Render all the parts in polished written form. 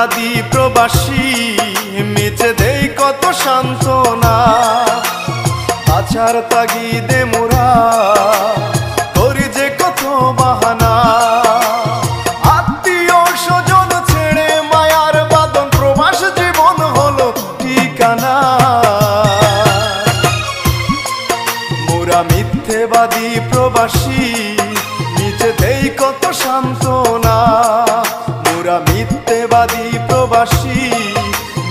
মিথ্যেবাদী প্রবাসী মিছে দেই কত সান্ত্বনা। আছার তাগিদে মোরা করি যে কত বাহানা। আত্মীয় স্বজন ছেড়ে মায়ার বাঁধন প্রবাস জীবন হলো ঠিকানা। মোরা মিথ্যেবাদী প্রবাসী মিছে দেই কত সান্ত্বনা। মোরা মিথ্যেবাদী প্রবাসী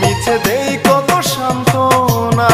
মিছে দেই কত সান্ত্বনা।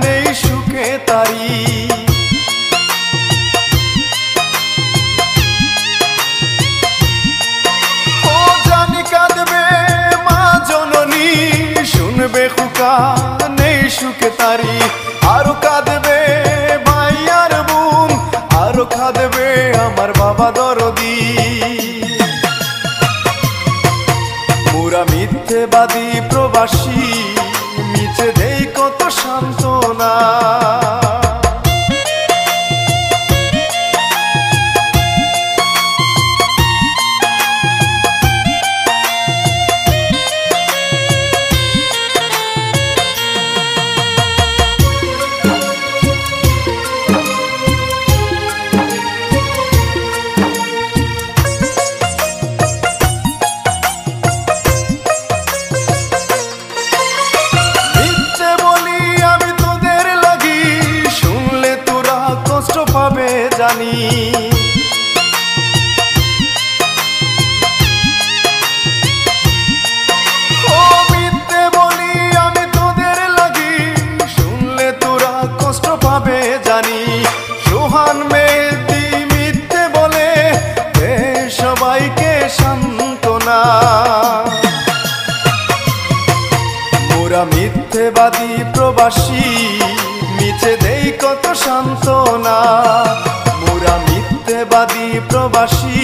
নেই সুখে তারি ও জানি কাঁদবে মা জননী, শুনবে খুকা নেই সুখে তারি। আরো কাঁদবে ভাই আর বোন, আরো কাঁদবে আমার বাবা দরদি। মোরা মিথ্যেবাদী প্রবাসী মিছে দেই কত সান্ত্বনা। পাবে জানি ও মিথ্যে বলি আমি তোদের লাগি, শুনলে তোরা কষ্ট পাবে জানি। সোহান মেহেদী মিথ্যে বলে দে সবাইকে সান্ত্বনা। মোরা মিথ্যেবাদী প্রবাসী মিছে দেই কত সান্ত্বনা। মোরা মিথ্যেবাদী প্রবাসী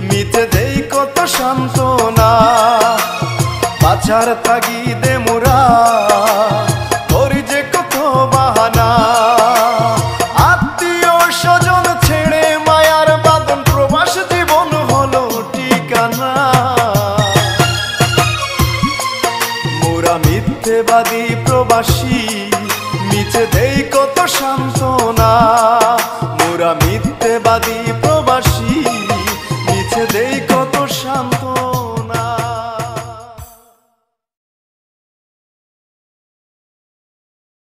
মিছে দেই কত সান্ত্বনা। বাঁচার তাগিদে মোরা করি যে কত বাহানা। আত্মীয় স্বজন ছেড়ে মায়ার বাঁধন প্রবাস জীবন হলো ঠিকানা। মোরা মিথ্যেবাদী প্রবাসী মিছে দেই কত সান্ত্বনা। মোরা মিথ্যেবাদী প্রবাসী মিছে দেই